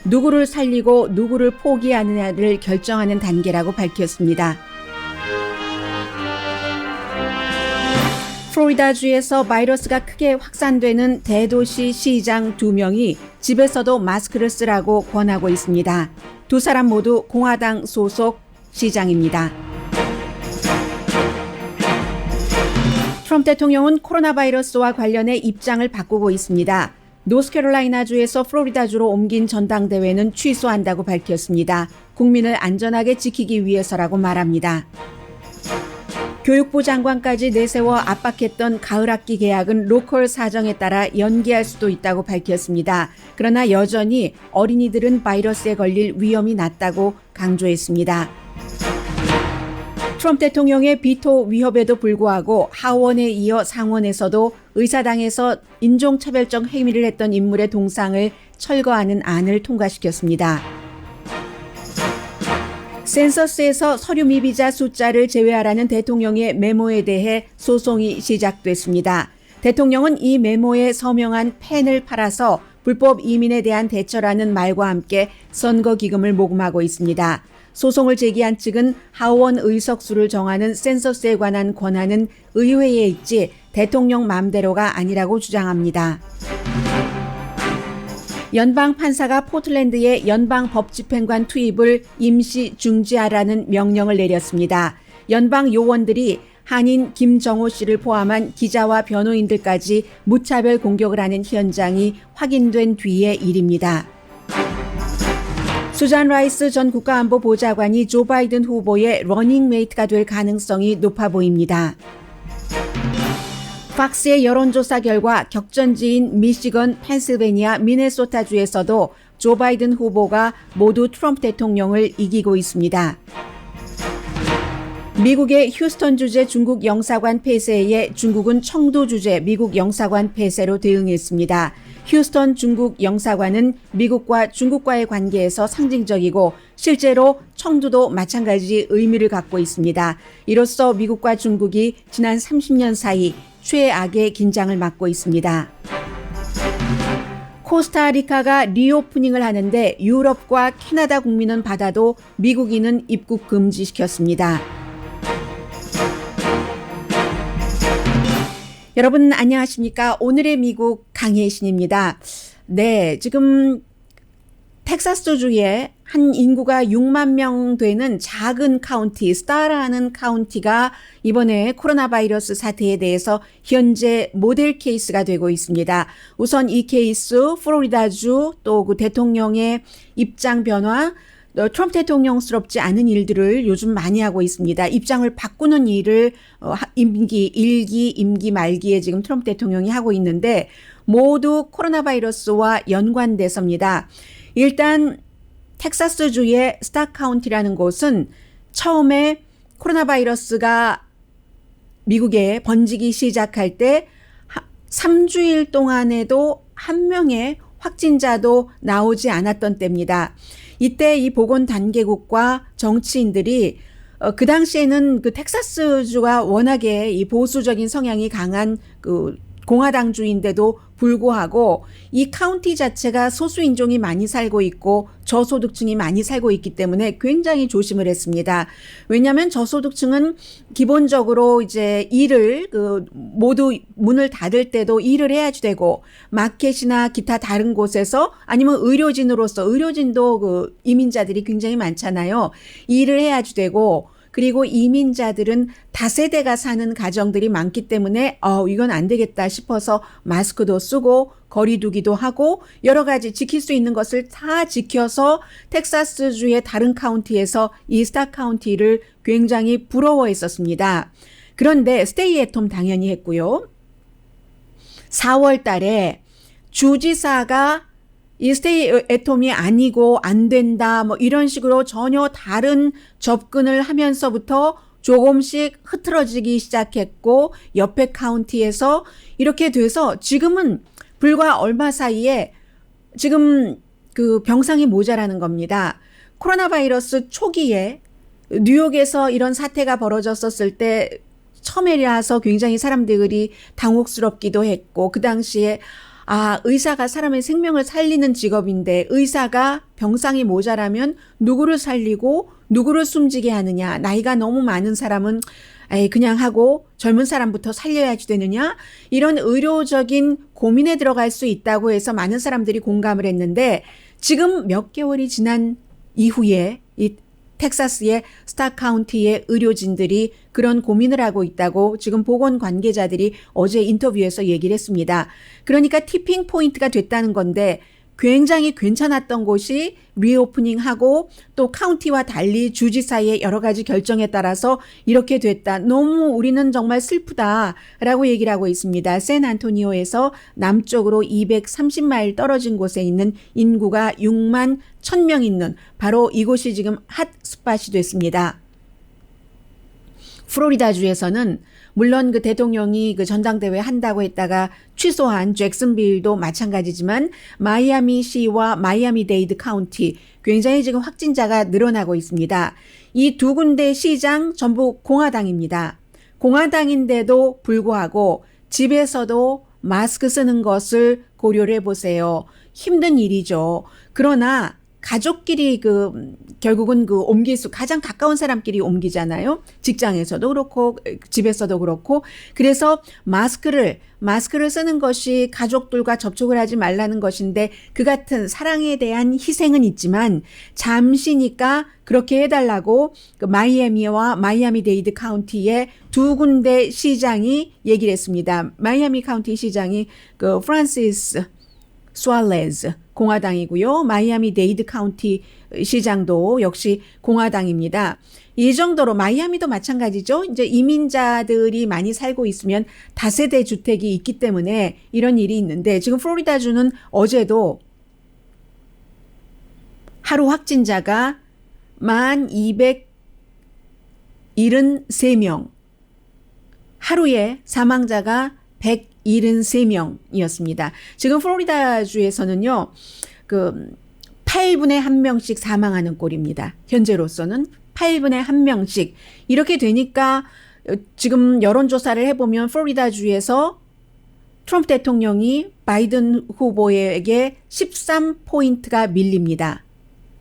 누구를 살리고 누구를 포기하느냐를 결정하는 단계라고 밝혔습니다. 플로리다주에서 바이러스가 크게 확산되는 대도시 시장 2명이 집에서도 마스크를 쓰라고 권하고 있습니다. 두 사람 모두 공화당 소속 시장입니다. 트럼프 대통령은 코로나 바이러스와 관련해 입장을 바꾸고 있습니다. 노스캐롤라이나주에서 플로리다주로 옮긴 전당대회는 취소한다고 밝혔습니다. 국민을 안전하게 지키기 위해서라고 말합니다. 교육부 장관까지 내세워 압박했던 가을학기 개학은 로컬 사정에 따라 연기할 수도 있다고 밝혔습니다. 그러나 여전히 어린이들은 바이러스에 걸릴 위험이 낮다고 강조했습니다. 트럼프 대통령의 비토 위협에도 불구하고 하원에 이어 상원에서도 의사당에서 인종차별적 행위를 했던 인물의 동상을 철거하는 안을 통과시켰습니다. 센서스에서 서류 미비자 숫자를 제외하라는 대통령의 메모에 대해 소송이 시작됐습니다. 대통령은 이 메모에 서명한 펜을 팔아서 불법 이민에 대한 대처라는 말과 함께 선거 기금을 모금하고 있습니다. 소송을 제기한 측은 하원 의석수를 정하는 센서스에 관한 권한은 의회에 있지 대통령 맘대로가 아니라고 주장합니다. 연방 판사가 포틀랜드의 연방 법집행관 투입을 임시 중지하라는 명령을 내렸습니다. 연방 요원들이 한인 김정호 씨를 포함한 기자와 변호인들까지 무차별 공격을 하는 현장이 확인된 뒤의 일입니다. 수잔 라이스 전 국가안보보좌관이 조 바이든 후보의 러닝메이트가 될 가능성이 높아 보입니다. 팍스의 여론조사 결과 격전지인 미시건, 펜실베니아, 미네소타주에서도 조 바이든 후보가 모두 트럼프 대통령을 이기고 있습니다. 미국의 휴스턴 주재 중국 영사관 폐쇄에 중국은 청도 주재 미국 영사관 폐쇄로 대응했습니다. 휴스턴 중국 영사관은 미국과 중국과의 관계에서 상징적이고 실제로 청두도 마찬가지 의미를 갖고 있습니다. 이로써 미국과 중국이 지난 30년 사이 최악의 긴장을 맞고 있습니다. 코스타리카가 리오프닝을 하는데 유럽과 캐나다 국민은 받아도 미국인은 입국 금지시켰습니다. 여러분 안녕하십니까? 오늘의 미국 강혜신입니다. 네, 지금 텍사스주에 한 인구가 6만 명 되는 작은 카운티, 스타라는 카운티가 이번에 코로나 바이러스 사태에 대해서 현재 모델 케이스가 되고 있습니다. 우선 이 케이스, 플로리다주 또 그 대통령의 입장 변화, 트럼프 대통령스럽지 않은 일들을 요즘 많이 하고 있습니다. 입장을 바꾸는 일을 임기 1기, 임기 말기에 지금 트럼프 대통령이 하고 있는데 모두 코로나 바이러스와 연관돼서입니다. 일단 텍사스주의 스타 카운티라는 곳은 처음에 코로나 바이러스가 미국에 번지기 시작할 때 3주일 동안에도 한 명의 확진자도 나오지 않았던 때입니다. 이때 이 보건단계국과 정치인들이 그 당시에는 그 텍사스주가 워낙에 이 보수적인 성향이 강한 그 공화당주인데도 불구하고 이 카운티 자체가 소수인종이 많이 살고 있고 저소득층이 많이 살고 있기 때문에 굉장히 조심을 했습니다. 왜냐하면 저소득층은 기본적으로 이제 일을 모두 문을 닫을 때도 일을 해야지 되고 마켓이나 기타 다른 곳에서 아니면 의료진도 이민자들이 굉장히 많잖아요. 일을 해야지 되고 그리고 이민자들은 다세대가 사는 가정들이 많기 때문에 이건 안 되겠다 싶어서 마스크도 쓰고 거리 두기도 하고 여러 가지 지킬 수 있는 것을 다 지켜서 텍사스주의 다른 카운티에서 이 스타 카운티를 굉장히 부러워했었습니다. 그런데 스테이 앳홈 당연히 했고요. 4월 달에 주지사가 이 스테이 앳홈이 아니고 안 된다 뭐 이런 식으로 전혀 다른 접근을 하면서부터 조금씩 흐트러지기 시작했고 옆에 카운티에서 이렇게 돼서 지금은 불과 얼마 사이에 지금 그 병상이 모자라는 겁니다. 코로나 바이러스 초기에 뉴욕에서 이런 사태가 벌어졌었을 때 처음이라서 굉장히 사람들이 당혹스럽기도 했고 그 당시에 의사가 사람의 생명을 살리는 직업인데 의사가 병상이 모자라면 누구를 살리고 누구를 숨지게 하느냐. 나이가 너무 많은 사람은 그냥 하고 젊은 사람부터 살려야지 되느냐. 이런 의료적인 고민에 들어갈 수 있다고 해서 많은 사람들이 공감을 했는데 지금 몇 개월이 지난 이후에 이 텍사스의 스타 카운티의 의료진들이 그런 고민을 하고 있다고 지금 보건 관계자들이 어제 인터뷰에서 얘기를 했습니다. 그러니까 티핑 포인트가 됐다는 건데 굉장히 괜찮았던 곳이 리오프닝하고 또 카운티와 달리 주지사의 여러 가지 결정에 따라서 이렇게 됐다. 너무 우리는 정말 슬프다라고 얘기를 하고 있습니다. 샌안토니오에서 남쪽으로 230마일 떨어진 곳에 있는 인구가 6만 1,000명 있는 바로 이곳이 지금 핫스팟이 됐습니다. 플로리다주에서는 물론 그 대통령이 그 전당대회 한다고 했다가 취소한 잭슨빌도 마찬가지지만 마이애미시와 마이애미데이드 카운티 굉장히 지금 확진자가 늘어나고 있습니다. 이 두 군데 시장 전부 공화당입니다. 공화당인데도 불구하고 집에서도 마스크 쓰는 것을 고려를 해보세요. 힘든 일이죠. 그러나 가족끼리 결국은 가장 가까운 사람끼리 옮기잖아요. 직장에서도 그렇고, 집에서도 그렇고. 그래서 마스크를 쓰는 것이 가족들과 접촉을 하지 말라는 것인데 그 같은 사랑에 대한 희생은 있지만 잠시니까 그렇게 해달라고 마이애미와 마이애미데이드 카운티의 두 군데 시장이 얘기를 했습니다. 마이애미 카운티 시장이 프란시스 수알레즈 공화당이고요. 마이애미데이드 카운티 시장도 역시 공화당입니다. 이 정도로 마이애미도 마찬가지죠. 이제 이민자들이 많이 살고 있으면 다세대 주택이 있기 때문에 이런 일이 있는데 지금 플로리다주는 어제도 하루 확진자가 1273명, 하루에 사망자가 173명이었습니다. 지금 플로리다주에서는요, 8분의 1명씩 사망하는 꼴입니다. 현재로서는 8분의 1명씩. 이렇게 되니까 지금 여론조사를 해보면 플로리다주에서 트럼프 대통령이 바이든 후보에게 13포인트가 밀립니다.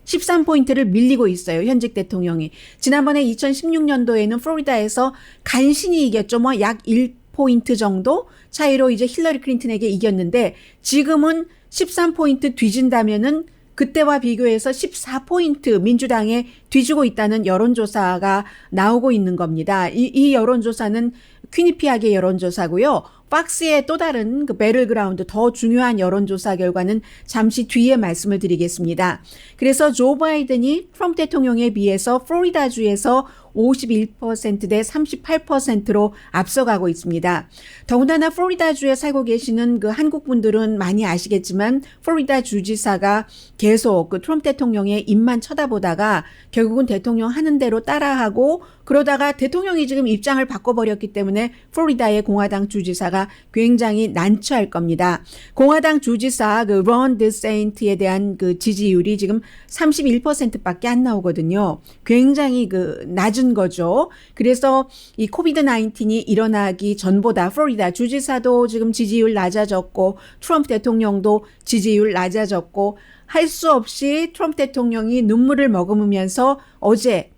13포인트를 밀리고 있어요. 현직 대통령이. 지난번에 2016년도에는 플로리다에서 간신히 이겼죠. 약 1포인트 정도 차이로 이제 힐러리 클린턴에게 이겼는데 지금은 13포인트 뒤진다면은 그때와 비교해서 14포인트 민주당에 뒤지고 있다는 여론조사가 나오고 있는 겁니다. 이 여론조사는 퀴니피아의 여론조사고요. 박스의 또 다른 배틀그라운드 더 중요한 여론조사 결과는 잠시 뒤에 말씀을 드리겠습니다. 그래서 조 바이든이 트럼프 대통령에 비해서 플로리다주에서 51% 대 38%로 앞서가고 있습니다. 더군다나 플로리다주에 살고 계시는 한국 분들은 많이 아시겠지만 플로리다 주지사가 계속 트럼프 대통령의 입만 쳐다보다가 결국은 대통령 하는 대로 따라하고 그러다가 대통령이 지금 입장을 바꿔버렸기 때문에 플로리다의 공화당 주지사가 굉장히 난처할 겁니다. 공화당 주지사 론 드세인트에 대한 지지율이 지금 31%밖에 안 나오거든요. 굉장히 낮은 거죠. 그래서 이 코비드 19이 일어나기 전보다 플로리다 주지사도 지금 지지율 낮아졌고 트럼프 대통령도 지지율 낮아졌고 할 수 없이 트럼프 대통령이 눈물을 머금으면서 어제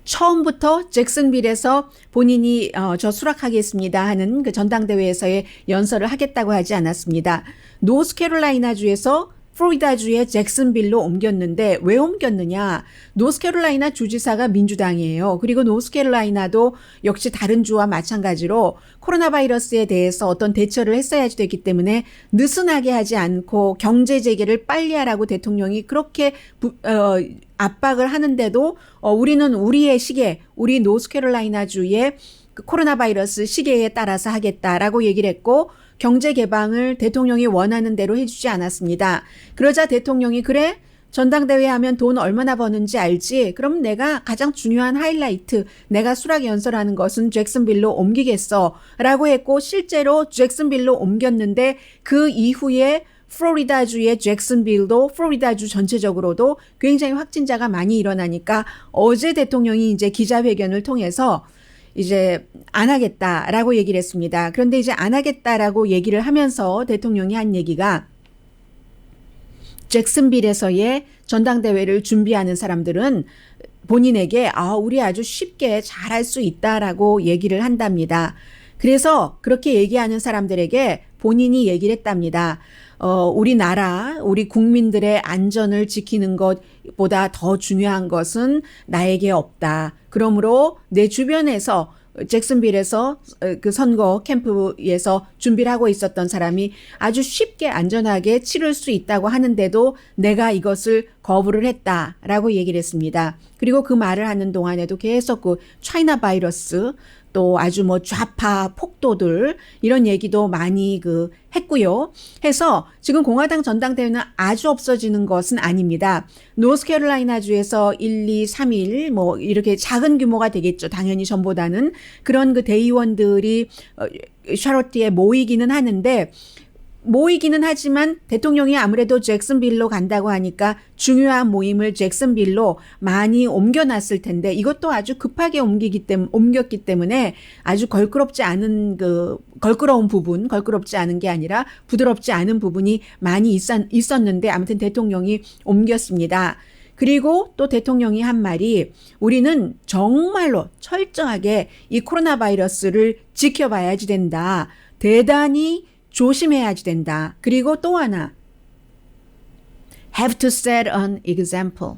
처음부터 잭슨빌에서 본인이 저 수락하겠습니다 하는 전당대회에서의 연설을 하겠다고 하지 않았습니다. 노스캐롤라이나주에서 플로리다주의 잭슨빌로 옮겼는데 왜 옮겼느냐? 노스캐롤라이나 주지사가 민주당이에요. 그리고 노스캐롤라이나도 역시 다른 주와 마찬가지로 코로나 바이러스에 대해서 어떤 대처를 했어야지 되기 때문에 느슨하게 하지 않고 경제 재개를 빨리 하라고 대통령이 그렇게 압박을 하는데도 우리는 우리의 시계, 우리 노스캐롤라이나주의 코로나 바이러스 시계에 따라서 하겠다라고 얘기를 했고 경제 개방을 대통령이 원하는 대로 해주지 않았습니다. 그러자 대통령이 그래? 전당대회 하면 돈 얼마나 버는지 알지? 그럼 내가 가장 중요한 하이라이트, 내가 수락 연설하는 것은 잭슨빌로 옮기겠어 라고 했고 실제로 잭슨빌로 옮겼는데 그 이후에 플로리다주의 잭슨빌도 플로리다주 전체적으로도 굉장히 확진자가 많이 일어나니까 어제 대통령이 이제 기자회견을 통해서 이제 안 하겠다라고 얘기를 했습니다. 그런데 이제 안 하겠다라고 얘기를 하면서 대통령이 한 얘기가 잭슨빌에서의 전당대회를 준비하는 사람들은 본인에게 우리 아주 쉽게 잘할 수 있다라고 얘기를 한답니다. 그래서 그렇게 얘기하는 사람들에게 본인이 얘기를 했답니다. 우리나라, 우리 국민들의 안전을 지키는 것보다 더 중요한 것은 나에게 없다. 그러므로 내 주변에서 잭슨빌에서 그 선거 캠프에서 준비를 하고 있었던 사람이 아주 쉽게 안전하게 치를 수 있다고 하는데도 내가 이것을 거부를 했다라고 얘기를 했습니다. 그리고 그 말을 하는 동안에도 계속 그 차이나 바이러스 또 아주 뭐 좌파 폭도들 이런 얘기도 많이 했고요. 해서 지금 공화당 전당대회는 아주 없어지는 것은 아닙니다. 노스캐롤라이나주에서 1, 2, 3일 뭐 이렇게 작은 규모가 되겠죠. 당연히 전보다는 그런 그 대의원들이 샤롯티에 모이기는 하지만 대통령이 아무래도 잭슨빌로 간다고 하니까 중요한 모임을 잭슨빌로 많이 옮겨놨을 텐데 이것도 아주 급하게 옮겼기 때문에 아주 걸끄럽지 않은 걸끄럽지 않은 게 아니라 부드럽지 않은 부분이 많이 있었는데 아무튼 대통령이 옮겼습니다. 그리고 또 대통령이 한 말이 우리는 정말로 철저하게 이 코로나 바이러스를 지켜봐야지 된다. 대단히 조심해야지 된다. 그리고 또 하나 have to set an example.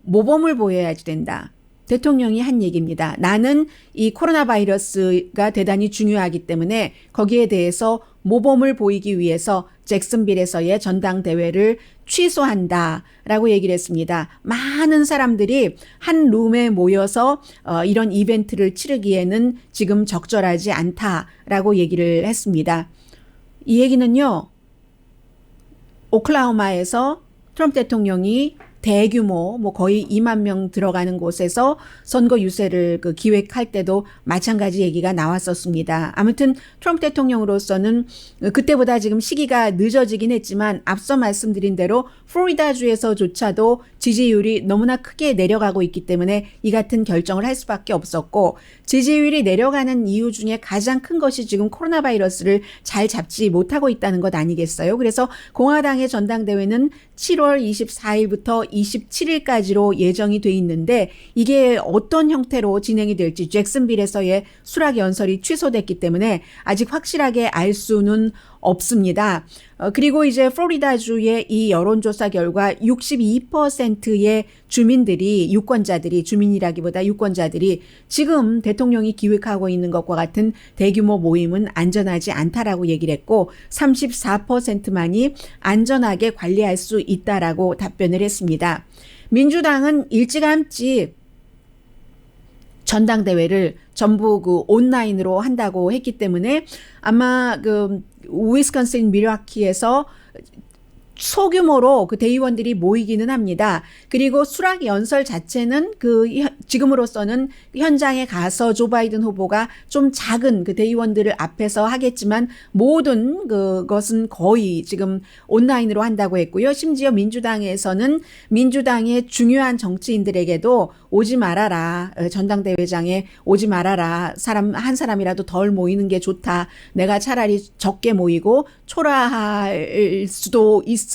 모범을 보여야지 된다. 대통령이 한 얘기입니다. 나는 이 코로나 바이러스가 대단히 중요하기 때문에 거기에 대해서 모범을 보이기 위해서 잭슨빌에서의 전당대회를 취소한다라고 얘기를 했습니다. 많은 사람들이 한 룸에 모여서 이런 이벤트를 치르기에는 지금 적절하지 않다라고 얘기를 했습니다. 이 얘기는요. 오클라호마에서 트럼프 대통령이 대규모 거의 2만 명 들어가는 곳에서 선거 유세를 기획할 때도 마찬가지 얘기가 나왔었습니다. 아무튼 트럼프 대통령으로서는 그때보다 지금 시기가 늦어지긴 했지만 앞서 말씀드린 대로 플로리다주에서조차도 지지율이 너무나 크게 내려가고 있기 때문에 이 같은 결정을 할 수밖에 없었고 지지율이 내려가는 이유 중에 가장 큰 것이 지금 코로나 바이러스를 잘 잡지 못하고 있다는 것 아니겠어요? 그래서 공화당의 전당대회는 7월 24일부터 27일까지로 예정이 돼 있는데 이게 어떤 형태로 진행이 될지 잭슨빌에서의 수락 연설이 취소됐기 때문에 아직 확실하게 알 수는 없습니다. 그리고 이제 플로리다주의 이 여론조사 결과 62%의 주민이라기보다 유권자들이 지금 대통령이 기획하고 있는 것과 같은 대규모 모임은 안전하지 않다라고 얘기를 했고 34%만이 안전하게 관리할 수 있다라고 답변을 했습니다. 민주당은 일찌감치 전당대회를 전부 온라인으로 한다고 했기 때문에 아마 위스콘신 밀워키에서 소규모로 대의원들이 모이기는 합니다. 그리고 수락 연설 자체는 지금으로서는 현장에 가서 조 바이든 후보가 좀 작은 대의원들을 앞에서 하겠지만 모든 그것은 거의 지금 온라인으로 한다고 했고요. 심지어 민주당에서는 민주당의 중요한 정치인들에게도 오지 말아라. 전당대회장에 오지 말아라. 한 사람이라도 덜 모이는 게 좋다. 내가 차라리 적게 모이고 초라할 수도 있으나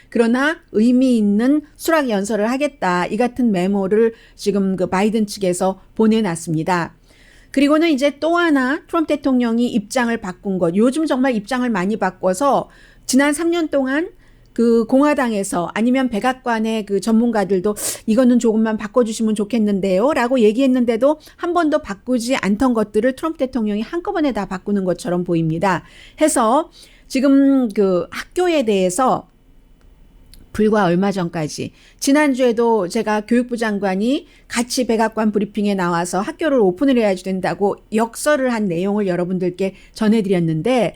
그러나 의미 있는 수락 연설을 하겠다. 이 같은 메모를 지금 바이든 측에서 보내놨습니다. 그리고는 이제 또 하나 트럼프 대통령이 입장을 바꾼 것. 요즘 정말 입장을 많이 바꿔서 지난 3년 동안 공화당에서 아니면 백악관의 전문가들도 이거는 조금만 바꿔주시면 좋겠는데요 라고 얘기했는데도 한 번도 바꾸지 않던 것들을 트럼프 대통령이 한꺼번에 다 바꾸는 것처럼 보입니다. 해서 지금 학교에 대해서 불과 얼마 전까지 지난주에도 제가 교육부 장관이 같이 백악관 브리핑에 나와서 학교를 오픈을 해야지 된다고 역설을 한 내용을 여러분들께 전해드렸는데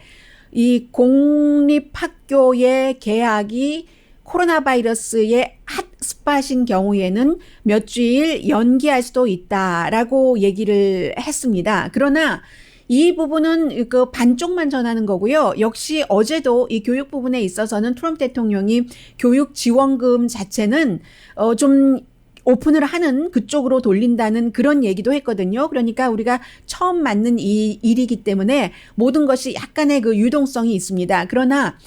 이 공립학교의 개학이 코로나 바이러스의 핫스팟인 경우에는 몇 주일 연기할 수도 있다라고 얘기를 했습니다. 그러나 이 부분은 반쪽만 전하는 거고요. 역시 어제도 이 교육 부분에 있어서는 트럼프 대통령이 교육 지원금 자체는 좀 오픈을 하는 그쪽으로 돌린다는 그런 얘기도 했거든요. 그러니까 우리가 처음 맞는 이 일이기 때문에 모든 것이 약간의 그 유동성이 있습니다. 그러나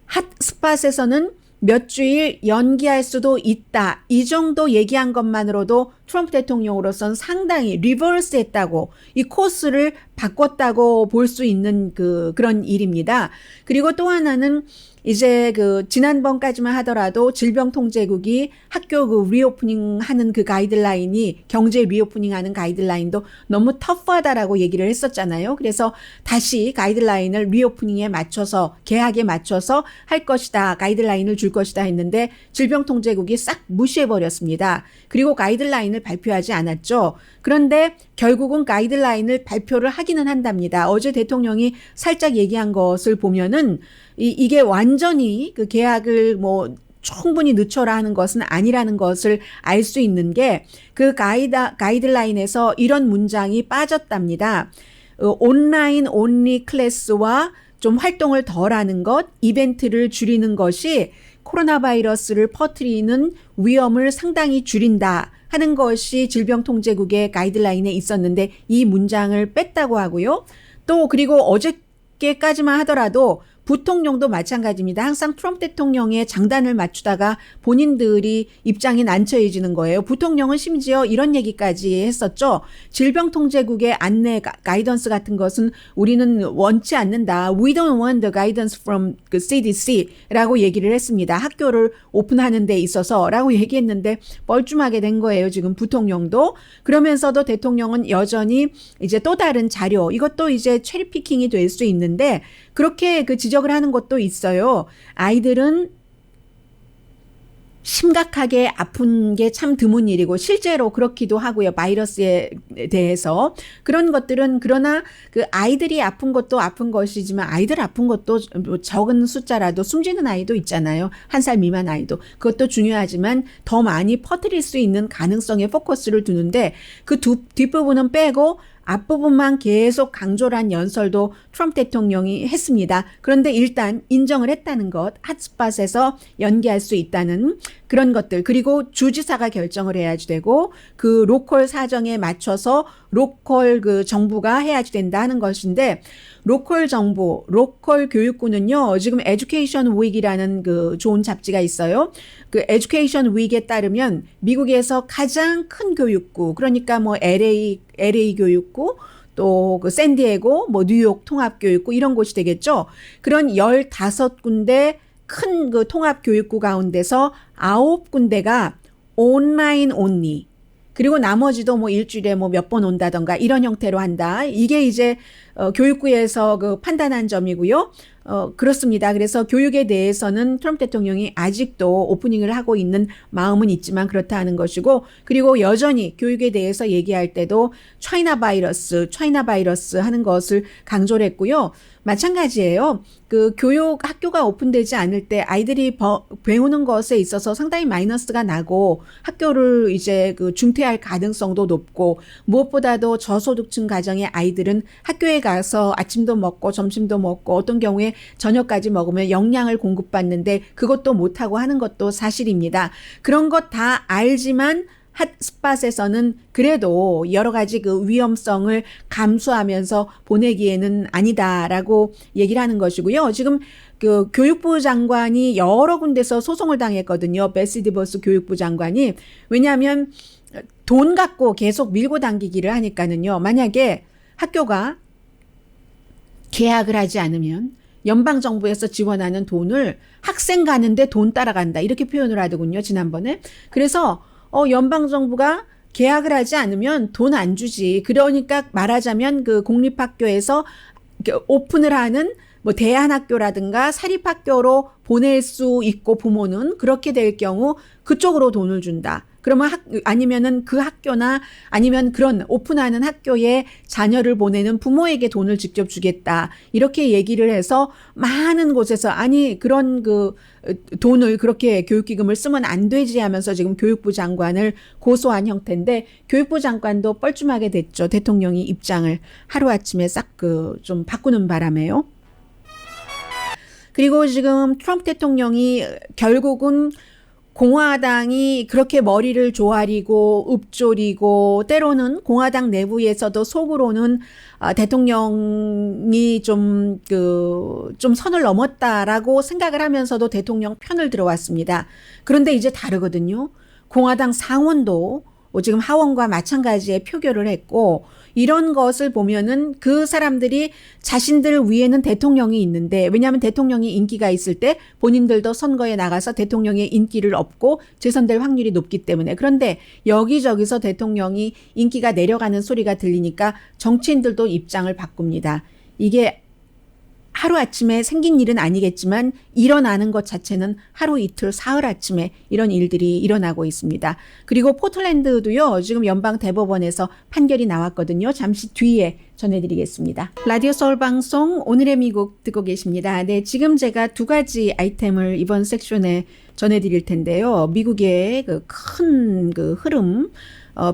핫스팟에서는 몇 주일 연기할 수도 있다. 이 정도 얘기한 것만으로도 트럼프 대통령으로서는 상당히 리버스했다고, 이 코스를 바꿨다고 볼 수 있는 그런 일입니다. 그리고 또 하나는 이제 지난번까지만 하더라도 질병통제국이 학교 리오프닝 하는 그 가이드라인이, 경제 리오프닝 하는 가이드라인도 너무 터프하다라고 얘기를 했었잖아요. 그래서 다시 가이드라인을 리오프닝에 맞춰서, 계약에 맞춰서 할 것이다, 가이드라인을 줄 것이다 했는데 질병통제국이 싹 무시해버렸습니다. 그리고 가이드라인을 발표하지 않았죠. 그런데 결국은 가이드라인을 발표를 하기는 한답니다. 어제 대통령이 살짝 얘기한 것을 보면은 이게 완전히 그 계약을 충분히 늦춰라 하는 것은 아니라는 것을 알 수 있는 게 그 가이드라인에서 이런 문장이 빠졌답니다. 온라인 온리 클래스와 좀 활동을 덜 하는 것, 이벤트를 줄이는 것이 코로나 바이러스를 퍼뜨리는 위험을 상당히 줄인다 하는 것이 질병통제국의 가이드라인에 있었는데 이 문장을 뺐다고 하고요. 또 그리고 어저께까지만 하더라도 부통령도 마찬가지입니다. 항상 트럼프 대통령의 장단을 맞추다가 본인들이 입장이 난처해지는 거예요. 부통령은 심지어 이런 얘기까지 했었죠. 질병통제국의 안내 가이던스 같은 것은 우리는 원치 않는다. We don't want the guidance from the CDC라고 얘기를 했습니다. 학교를 오픈하는 데 있어서 라고 얘기했는데 뻘쭘하게 된 거예요. 지금 부통령도. 그러면서도 대통령은 여전히 이제 또 다른 자료, 이것도 이제 체리피킹이 될 수 있는데 그렇게 지적을 하는 것도 있어요. 아이들은 심각하게 아픈 게 참 드문 일이고 실제로 그렇기도 하고요. 바이러스에 대해서. 그런 것들은, 그러나 그 아이들이 아픈 것도 아픈 것이지만 아이들 아픈 것도 적은 숫자라도 숨지는 아이도 있잖아요. 1살 미만 아이도. 그것도 중요하지만 더 많이 퍼뜨릴 수 있는 가능성에 포커스를 두는데 그 뒷부분은 빼고 앞부분만 계속 강조를 한 연설도 트럼프 대통령이 했습니다. 그런데 일단 인정을 했다는 것, 핫스팟에서 연기할 수 있다는 그런 것들, 그리고 주지사가 결정을 해야지 되고 그 로컬 사정에 맞춰서 로컬 정부가 해야지 된다 하는 것인데, 로컬 정부, 로컬 교육부는요, 지금 에듀케이션 윅이라는 좋은 잡지가 있어요. 그 에듀케이션 윅에 따르면 미국에서 가장 큰 교육부, 그러니까 LA 교육부, 또 샌디에고, 뉴욕 통합교육부 이런 곳이 되겠죠. 그런 15군데 큰 통합교육부 가운데서 9군데가 온라인 온리, 그리고 나머지도 일주일에 몇 번 온다던가 이런 형태로 한다. 이게 이제 교육부에서 판단한 점이고요. 그렇습니다. 그래서 교육에 대해서는 트럼프 대통령이 아직도 오프닝을 하고 있는 마음은 있지만 그렇다 하는 것이고, 그리고 여전히 교육에 대해서 얘기할 때도 차이나 바이러스 하는 것을 강조를 했고요. 마찬가지예요. 교육 학교가 오픈되지 않을 때 아이들이 배우는 것에 있어서 상당히 마이너스가 나고 학교를 이제 중퇴할 가능성도 높고, 무엇보다도 저소득층 가정의 아이들은 학교에 가서 아침도 먹고 점심도 먹고 어떤 경우에 저녁까지 먹으면 영양을 공급받는데 그것도 못하고 하는 것도 사실입니다. 그런 것 다 알지만 핫스팟에서는 그래도 여러 가지 위험성을 감수하면서 보내기에는 아니다라고 얘기를 하는 것이고요. 지금 교육부 장관이 여러 군데서 소송을 당했거든요. 베시 디버스 교육부 장관이. 왜냐하면 돈 갖고 계속 밀고 당기기를 하니까는요. 만약에 학교가 계약을 하지 않으면 연방정부에서 지원하는 돈을 학생 가는데 돈 따라간다, 이렇게 표현을 하더군요. 지난번에. 그래서 연방정부가 계약을 하지 않으면 돈 안 주지. 그러니까 말하자면 공립학교에서 오픈을 하는 대안학교라든가 사립학교로 보낼 수 있고 부모는 그렇게 될 경우 그쪽으로 돈을 준다. 그러면 아니면은 그 학교나 아니면 그런 오픈하는 학교에 자녀를 보내는 부모에게 돈을 직접 주겠다. 이렇게 얘기를 해서 많은 곳에서 아니 그런 돈을 그렇게 교육기금을 쓰면 안 되지 하면서 지금 교육부 장관을 고소한 형태인데, 교육부 장관도 뻘쭘하게 됐죠. 대통령이 입장을 하루아침에 싹 좀 바꾸는 바람에요. 그리고 지금 트럼프 대통령이 결국은 공화당이 그렇게 머리를 조아리고 읊조리고 때로는 공화당 내부에서도 속으로는 대통령이 좀 선을 넘었다라고 생각을 하면서도 대통령 편을 들어왔습니다. 그런데 이제 다르거든요. 공화당 상원도 지금 하원과 마찬가지의 표결을 했고, 이런 것을 보면은 그 사람들이 자신들 위에는 대통령이 있는데, 왜냐하면 대통령이 인기가 있을 때 본인들도 선거에 나가서 대통령의 인기를 얻고 재선될 확률이 높기 때문에. 그런데 여기저기서 대통령이 인기가 내려가는 소리가 들리니까 정치인들도 입장을 바꿉니다. 이게 하루아침에 생긴 일은 아니겠지만 일어나는 것 자체는 하루 이틀 사흘 아침에 이런 일들이 일어나고 있습니다. 그리고 포틀랜드도요, 지금 연방 대법원에서 판결이 나왔거든요. 잠시 뒤에 전해드리겠습니다. 라디오 서울 방송 오늘의 미국 듣고 계십니다. 네, 지금 제가 두 가지 아이템을 이번 섹션에 전해드릴 텐데요. 미국의 큰 흐름,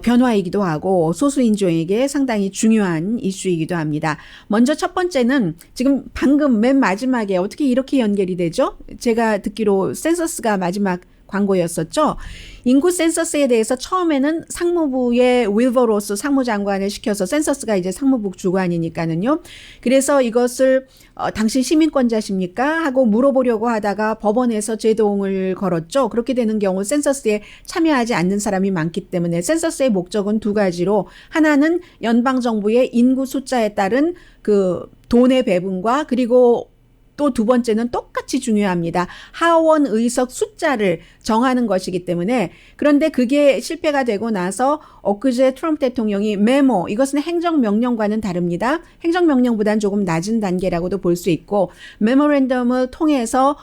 변화이기도 하고 소수인종에게 상당히 중요한 이슈이기도 합니다. 먼저 첫 번째는 지금 방금 맨 마지막에 어떻게 이렇게 연결이 되죠? 제가 듣기로 센서스가 마지막 광고였었죠. 인구 센서스에 대해서 처음에는 상무부의 윌버 로스 상무장관을 시켜서, 센서스가 이제 상무부 주관이니까는요. 그래서 이것을 당신 시민권자십니까? 하고 물어보려고 하다가 법원에서 제동을 걸었죠. 그렇게 되는 경우 센서스에 참여하지 않는 사람이 많기 때문에 센서스의 목적은 두 가지로, 하나는 연방정부의 인구 숫자에 따른 돈의 배분과, 그리고 또 두 번째는 똑같이 중요합니다. 하원 의석 숫자를 정하는 것이기 때문에. 그런데 그게 실패가 되고 나서 엊그제 트럼프 대통령이 메모, 이것은 행정명령과는 다릅니다. 행정명령보다는 조금 낮은 단계라고도 볼 수 있고, 메모랜덤을 통해서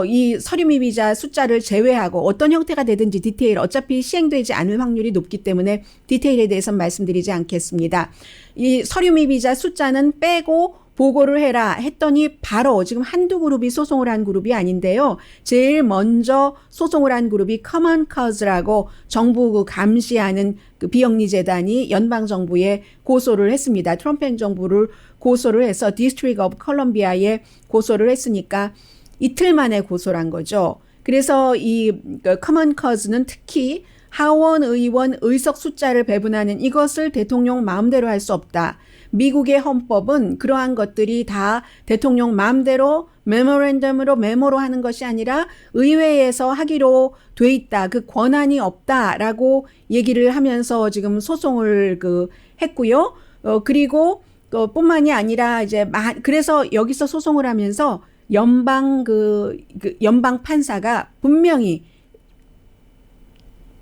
이 서류미비자 숫자를 제외하고 어떤 형태가 되든지 디테일, 어차피 시행되지 않을 확률이 높기 때문에 디테일에 대해서는 말씀드리지 않겠습니다. 이 서류미비자 숫자는 빼고 보고를 해라 했더니 바로 지금 한두 그룹이 소송을 한 그룹이 아닌데요. 제일 먼저 소송을 한 그룹이 Common Cause라고 정부 감시하는 비영리 재단이 연방 정부에 고소를 했습니다. 트럼프 행정부를 고소를 해서 District of Columbia에 고소를 했으니까 이틀 만에 고소를 한 거죠. 그래서 이 Common Cause는 특히 하원 의원 의석 숫자를 배분하는 이것을 대통령 마음대로 할 수 없다. 미국의 헌법은 그러한 것들이 다 대통령 마음대로 메모랜덤으로 메모로 하는 것이 아니라 의회에서 하기로 돼 있다. 그 권한이 없다라고 얘기를 하면서 지금 소송을 했고요. 그리고 뿐만이 아니라 이제 그래서 여기서 소송을 하면서 연방 판사가 분명히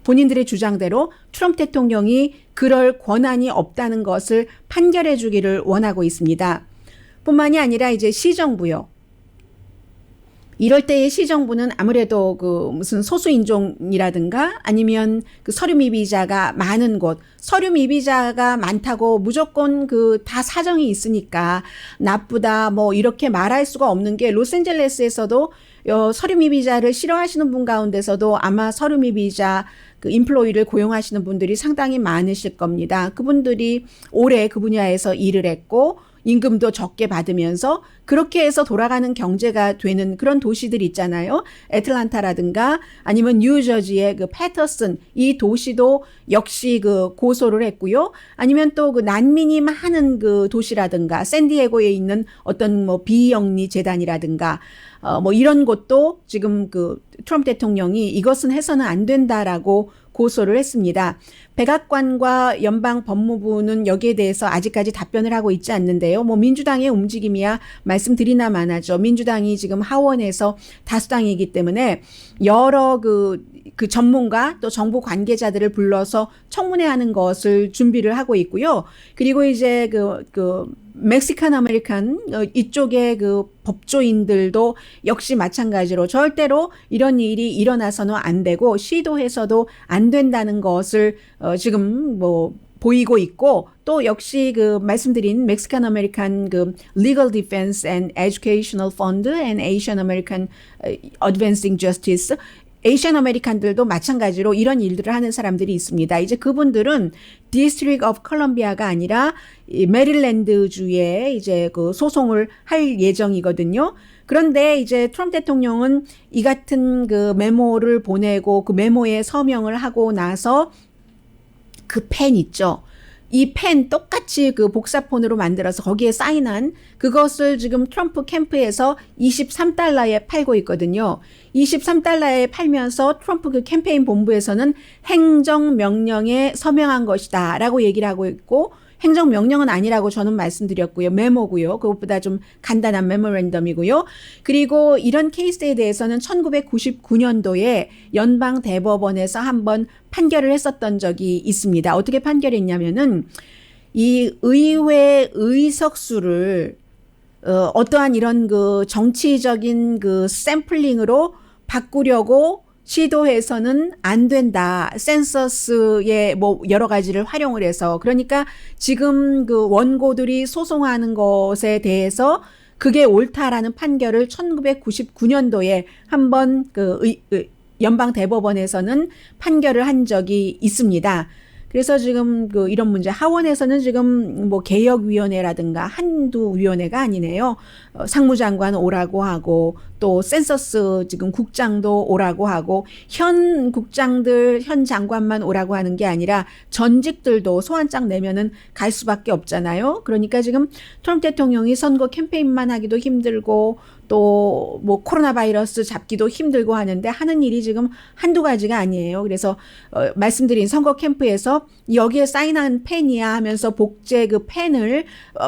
본인들의 주장대로 트럼프 대통령이 그럴 권한이 없다는 것을 판결해 주기를 원하고 있습니다. 뿐만이 아니라 이제 시정부요. 이럴 때의 시정부는 아무래도 무슨 소수인종이라든가 아니면 서류미비자가 많은 곳, 서류미비자가 많다고 무조건 다 사정이 있으니까 나쁘다 뭐 이렇게 말할 수가 없는 게, 로스앤젤레스에서도 서류미비자를 싫어하시는 분 가운데서도 아마 서류미비자 인플로이를 고용하시는 분들이 상당히 많으실 겁니다. 그분들이 오래 그 분야에서 일을 했고 임금도 적게 받으면서 그렇게 해서 돌아가는 경제가 되는 그런 도시들 있잖아요. 애틀란타라든가 아니면 뉴저지의 패터슨, 이 도시도 역시 고소를 했고요. 아니면 또 난민이 많은 도시라든가 샌디에고에 있는 어떤 비영리 재단이라든가 이런 곳도 지금 트럼프 대통령이 이것은 해서는 안 된다라고 고소를 했습니다. 백악관과 연방 법무부는 여기에 대해서 아직까지 답변을 하고 있지 않는데요. 민주당의 움직임이야 말씀드리나 마나죠. 민주당이 지금 하원에서 다수당이기 때문에 여러 전문가 또 정부 관계자들을 불러서 청문회하는 것을 준비를 하고 있고요. 그리고 이제 멕시칸 아메리칸 이쪽의 법조인들도 역시 마찬가지로 절대로 이런 일이 일어나서는 안 되고 시도해서도 안 된다는 것을 지금 보이고 있고, 또 역시 말씀드린 멕시칸 아메리칸 Legal Defense and Educational Fund and Asian American Advancing Justice, 에이시안 아메리칸들도 마찬가지로 이런 일들을 하는 사람들이 있습니다. 이제 그분들은 District of Columbia가 아니라 메릴랜드주에 이제 소송을 할 예정이거든요. 그런데 이제 트럼프 대통령은 이 같은 그 메모를 보내고 그 메모에 서명을 하고 나서 그 펜 있죠. 이 펜 똑같이 그 복사폰으로 만들어서 거기에 사인한 그것을 지금 트럼프 캠프에서 23달러에 팔고 있거든요. 23달러에 팔면서 트럼프 그 캠페인 본부에서는 행정명령에 서명한 것이다 라고 얘기를 하고 있고, 행정명령은 아니라고 저는 말씀드렸고요. 메모고요. 그것보다 좀 간단한 메모랜덤이고요. 그리고 이런 케이스에 대해서는 1999년도에 연방대법원에서 한번 판결을 했었던 적이 있습니다. 어떻게 판결했냐면은 이 의회 의석수를 어떠한 이런 그 정치적인 그 샘플링으로 바꾸려고 시도해서는 안 된다. 센서스의 뭐 여러 가지를 활용을 해서. 그러니까 지금 그 원고들이 소송하는 것에 대해서 그게 옳다라는 판결을 1999년도에 한번 연방 대법원에서는 판결을 한 적이 있습니다. 그래서 지금 그 이런 문제, 하원에서는 지금 뭐 개혁위원회라든가 한두 위원회가 아니네요. 상무장관 오라고 하고 또 센서스 지금 국장도 오라고 하고, 현 국장들, 현 장관만 오라고 하는 게 아니라 전직들도 소환장 내면은 갈 수밖에 없잖아요. 그러니까 지금 트럼프 대통령이 선거 캠페인만 하기도 힘들고 또 뭐 코로나 바이러스 잡기도 힘들고 하는데 하는 일이 지금 한두 가지가 아니에요. 그래서 말씀드린 선거 캠프에서 여기에 사인한 펜이야 하면서 복제 그 펜을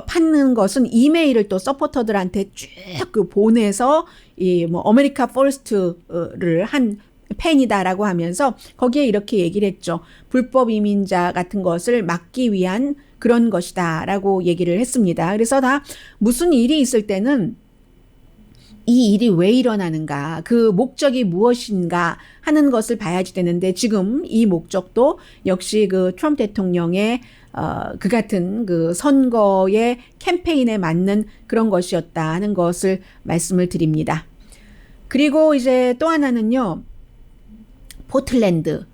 받는 것은 이메일을 또 서포터들한테 쭉 그 보내서 이 뭐 아메리카 퍼스트를 한 펜이다라고 하면서 거기에 이렇게 얘기를 했죠. 불법 이민자 같은 것을 막기 위한 그런 것이다라고 얘기를 했습니다. 그래서 다 무슨 일이 있을 때는 이 일이 왜 일어나는가, 그 목적이 무엇인가 하는 것을 봐야지 되는데, 지금 이 목적도 역시 그 트럼프 대통령의 그 같은 그 선거의 캠페인에 맞는 그런 것이었다 하는 것을 말씀을 드립니다. 그리고 이제 또 하나는요, 포틀랜드.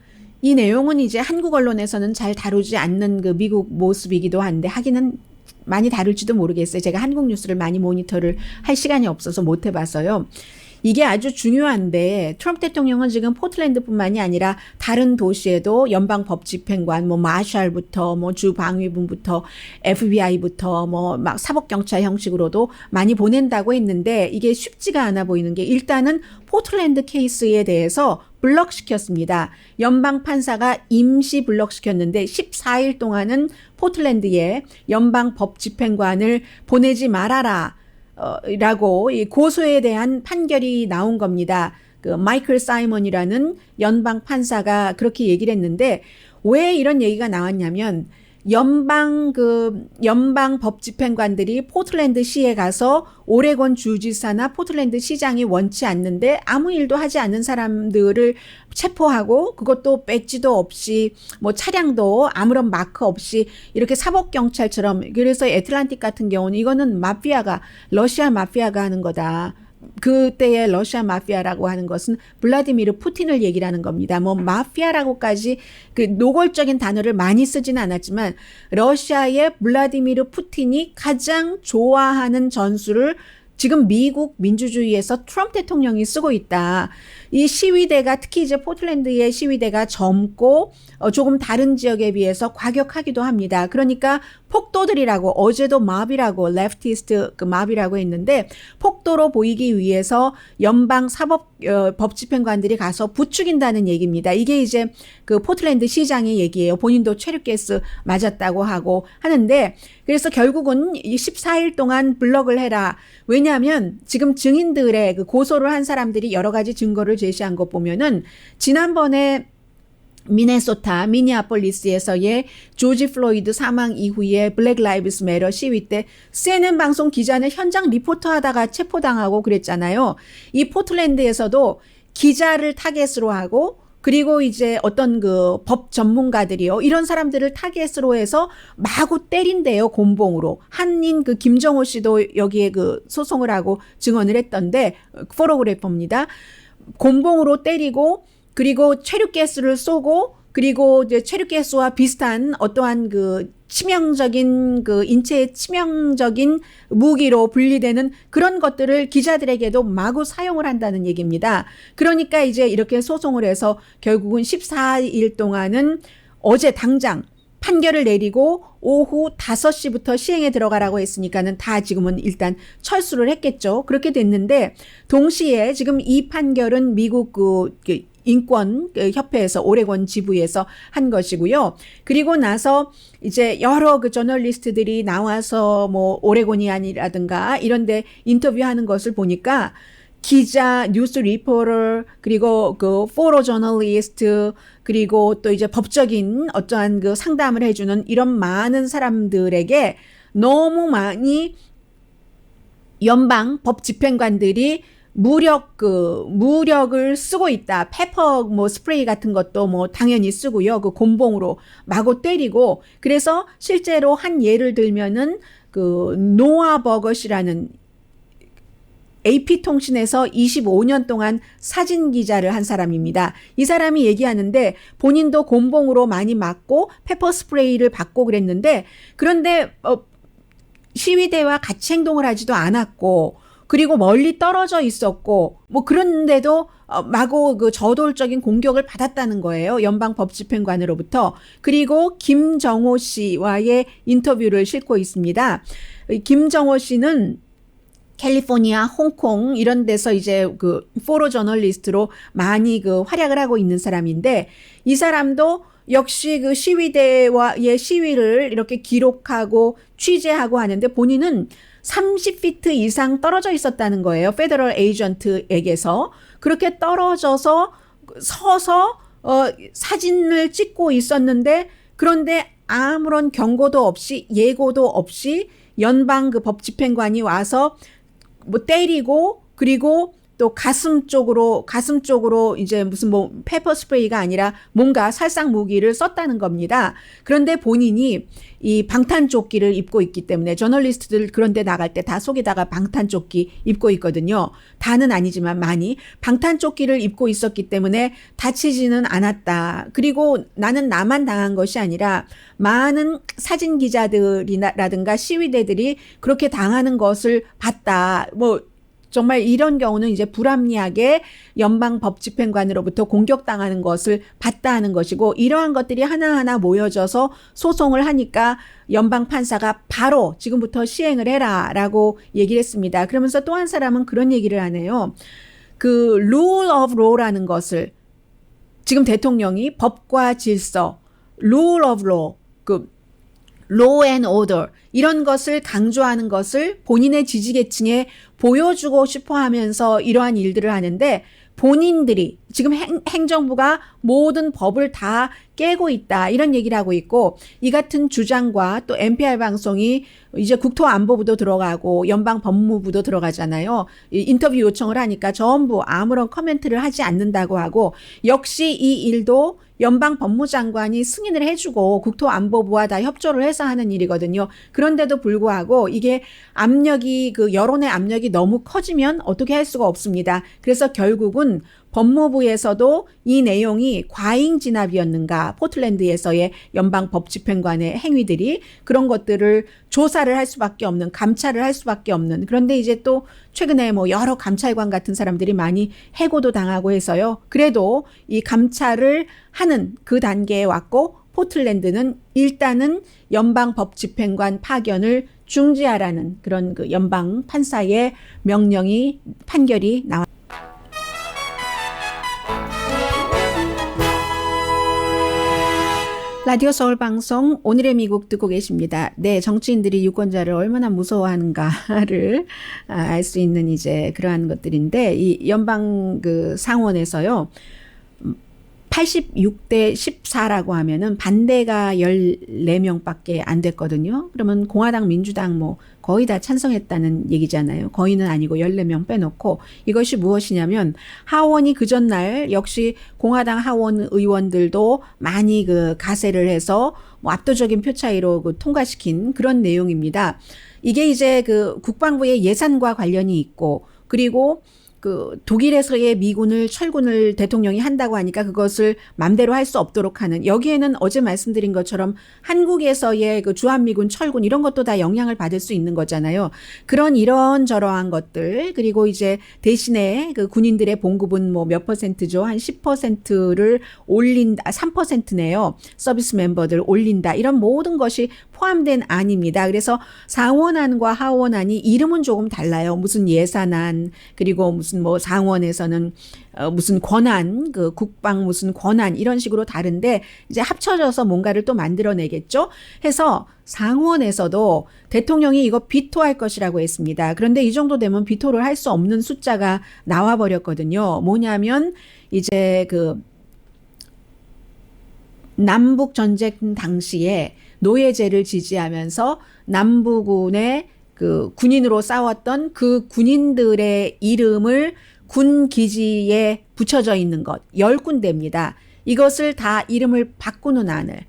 이 내용은 이제 한국 언론에서는 잘 다루지 않는 그 미국 모습이기도 한데, 하기는 많이 다룰지도 모르겠어요. 제가 한국 뉴스를 많이 모니터를 할 시간이 없어서 못 해봐서요. 이게 아주 중요한데, 트럼프 대통령은 지금 포틀랜드뿐만이 아니라 다른 도시에도 연방법집행관, 뭐 마샬부터 뭐 주방위분부터 FBI부터 뭐 막 사법경찰 형식으로도 많이 보낸다고 했는데, 이게 쉽지가 않아 보이는 게, 일단은 포틀랜드 케이스에 대해서 블럭시켰습니다. 연방 판사가 임시 블럭시켰는데 14일 동안은 포틀랜드에 연방 법집행관을 보내지 말아라 라고 이 고소에 대한 판결이 나온 겁니다. 그 마이클 사이먼이라는 연방 판사가 그렇게 얘기를 했는데, 왜 이런 얘기가 나왔냐면, 연방 법집행관들이 포틀랜드 시에 가서 오레곤 주지사나 포틀랜드 시장이 원치 않는데 아무 일도 하지 않는 사람들을 체포하고, 그것도 배지도 없이 뭐 차량도 아무런 마크 없이 이렇게 사법경찰처럼. 그래서 애틀란틱 같은 경우는 이거는 마피아가, 러시아 마피아가 하는 거다. 그때의 러시아 마피아라고 하는 것은 블라디미르 푸틴을 얘기를 하는 겁니다. 뭐 마피아라고까지 그 노골적인 단어를 많이 쓰지는 않았지만, 러시아의 블라디미르 푸틴이 가장 좋아하는 전술을 지금 미국 민주주의에서 트럼프 대통령이 쓰고 있다. 이 시위대가, 특히 이제 포틀랜드의 시위대가 젊고 조금 다른 지역에 비해서 과격하기도 합니다. 그러니까 폭도들이라고, 어제도 맙이라고, 레프티스트 그 맙이라고 했는데, 폭도로 보이기 위해서 연방 법집행관들이 가서 부추긴다는 얘기입니다. 이게 이제 그 포틀랜드 시장의 얘기예요. 본인도 체류가스 맞았다고 하고 하는데, 그래서 결국은 14일 동안 블럭을 해라. 왜냐하면 지금 증인들의 그 고소를 한 사람들이 여러 가지 증거를 제시한 것 보면은, 지난번에 미네소타 미니아폴리스에서의 조지 플로이드 사망 이후에 블랙 라이브스 매터 시위 때 CNN 방송 기자는 현장 리포터 하다가 체포당하고 그랬잖아요. 이 포틀랜드에서도 기자를 타겟으로 하고, 그리고 이제 어떤 그 법 전문가들이요, 이런 사람들을 타겟으로 해서 마구 때린대요, 곤봉으로. 한인 그 김정호 씨도 여기에 그 소송을 하고 증언을 했던데, 포토그래퍼입니다. 곤봉으로 때리고, 그리고 체류가스를 쏘고, 그리고 이제 체류가스와 비슷한 어떠한 그 치명적인 그 인체에 치명적인 무기로 분리되는 그런 것들을 기자들에게도 마구 사용을 한다는 얘기입니다. 그러니까 이제 이렇게 소송을 해서 결국은 14일 동안은 어제 당장 판결을 내리고 오후 5시부터 시행에 들어가라고 했으니까는 다 지금은 일단 철수를 했겠죠. 그렇게 됐는데 동시에 지금 이 판결은 미국 그 인권 협회에서 오레곤 지부에서 한 것이고요. 그리고 나서 이제 여러 그 저널리스트들이 나와서 뭐 오레곤이안이라든가 이런 데 인터뷰하는 것을 보니까 기자, 뉴스 리포터, 그리고 그 포로 저널리스트, 그리고 또 이제 법적인 어떠한 그 상담을 해주는 이런 많은 사람들에게 너무 많이 연방 법 집행관들이 무력을 쓰고 있다. 페퍼 뭐 스프레이 같은 것도 뭐 당연히 쓰고요. 그 곤봉으로 마구 때리고, 그래서 실제로 한 예를 들면은 그 노아 버것이라는 AP통신에서 25년 동안 사진 기자를 한 사람입니다. 이 사람이 얘기하는데 본인도 곤봉으로 많이 맞고 페퍼 스프레이를 받고 그랬는데, 그런데 시위대와 같이 행동을 하지도 않았고, 그리고 멀리 떨어져 있었고, 뭐 그런데도 마구 그 저돌적인 공격을 받았다는 거예요. 연방법집행관으로부터. 그리고 김정호 씨와의 인터뷰를 싣고 있습니다. 김정호 씨는 캘리포니아, 홍콩 이런 데서 이제 그 포로 저널리스트로 많이 그 활약을 하고 있는 사람인데, 이 사람도 역시 그 시위대와의 시위를 이렇게 기록하고 취재하고 하는데 본인은 30피트 이상 떨어져 있었다는 거예요. 페더럴 에이전트에게서. 그렇게 떨어져서 서서 사진을 찍고 있었는데, 그런데 아무런 경고도 없이 예고도 없이 연방 그 법 집행관이 와서 뭐 때리고, 그리고 또 가슴 쪽으로 이제 무슨 뭐 페퍼 스프레이가 아니라 뭔가 살상 무기를 썼다는 겁니다. 그런데 본인이 이 방탄조끼를 입고 있기 때문에, 저널리스트들 그런데 나갈 때 다 속에다가 방탄조끼 입고 있거든요. 다는 아니지만 많이 방탄조끼를 입고 있었기 때문에 다치지는 않았다. 그리고 나는 나만 당한 것이 아니라 많은 사진 기자들이라든가 시위대들이 그렇게 당하는 것을 봤다. 뭐 정말 이런 경우는 이제 불합리하게 연방법집행관으로부터 공격당하는 것을 봤다 하는 것이고, 이러한 것들이 하나하나 모여져서 소송을 하니까 연방판사가 바로 지금부터 시행을 해라라고 얘기를 했습니다. 그러면서 또 한 사람은 그런 얘기를 하네요. 그 rule of law라는 것을 지금 대통령이 법과 질서, rule of law, 그 law and order 이런 것을 강조하는 것을 본인의 지지계층에 보여주고 싶어 하면서 이러한 일들을 하는데, 본인들이 지금 행정부가 모든 법을 다 깨고 있다 이런 얘기를 하고 있고, 이 같은 주장과 또 NPR 방송이 이제 국토안보부도 들어가고 연방법무부도 들어가잖아요. 인터뷰 요청을 하니까 전부 아무런 코멘트를 하지 않는다고 하고, 역시 이 일도 연방법무장관이 승인을 해주고 국토안보부와 다 협조를 해서 하는 일이거든요. 그런데도 불구하고 이게 압력이, 그 여론의 압력이 너무 커지면 어떻게 할 수가 없습니다. 그래서 결국은 법무부에서도 이 내용이 과잉 진압이었는가, 포틀랜드에서의 연방법집행관의 행위들이 그런 것들을 조사를 할 수밖에 없는, 감찰을 할 수밖에 없는. 그런데 이제 또 최근에 뭐 여러 감찰관 같은 사람들이 많이 해고도 당하고 해서요. 그래도 이 감찰을 하는 그 단계에 왔고, 포틀랜드는 일단은 연방법집행관 파견을 중지하라는 그런 그 연방 판사의 판결이 나왔습니다. 라디오 서울 방송 오늘의 미국 듣고 계십니다. 네, 정치인들이 유권자를 얼마나 무서워하는가를 알 수 있는 이제 그러한 것들인데, 이 연방 그 상원에서요, 86대 14라고 하면은 반대가 14명밖에 안 됐거든요. 그러면 공화당, 민주당 뭐 거의 다 찬성했다는 얘기잖아요. 거의는 아니고 14명 빼놓고. 이것이 무엇이냐면, 하원이 그 전날 역시 공화당 하원 의원들도 많이 그 가세를 해서 뭐 압도적인 표 차이로 그 통과시킨 그런 내용입니다. 이게 이제 그 국방부의 예산과 관련이 있고, 그리고 그 독일에서의 미군을 철군을 대통령이 한다고 하니까 그것을 맘대로 할 수 없도록 하는, 여기에는 어제 말씀드린 것처럼 한국에서의 그 주한미군 철군 이런 것도 다 영향을 받을 수 있는 거잖아요. 그런 이런저러한 것들, 그리고 이제 대신에 그 군인들의 봉급은 뭐 몇 퍼센트죠? 한 10%를 올린다, 3%네요. 서비스 멤버들 올린다. 이런 모든 것이 포함된 안입니다. 그래서 상원안과 하원안이 이름은 조금 달라요. 무슨 예산안, 그리고 무슨 뭐 상원에서는 무슨 권한, 그 국방 무슨 권한 이런 식으로 다른데 이제 합쳐져서 뭔가를 또 만들어내겠죠. 해서 상원에서도 대통령이 이거 비토할 것이라고 했습니다. 그런데 이 정도 되면 비토를 할 수 없는 숫자가 나와 버렸거든요. 뭐냐면 이제 그 남북 전쟁 당시에 노예제를 지지하면서 남부군의 그 군인으로 싸웠던 그 군인들의 이름을 군 기지에 붙여져 있는 것 10군데입니다. 이것을 다 이름을 바꾸는 안을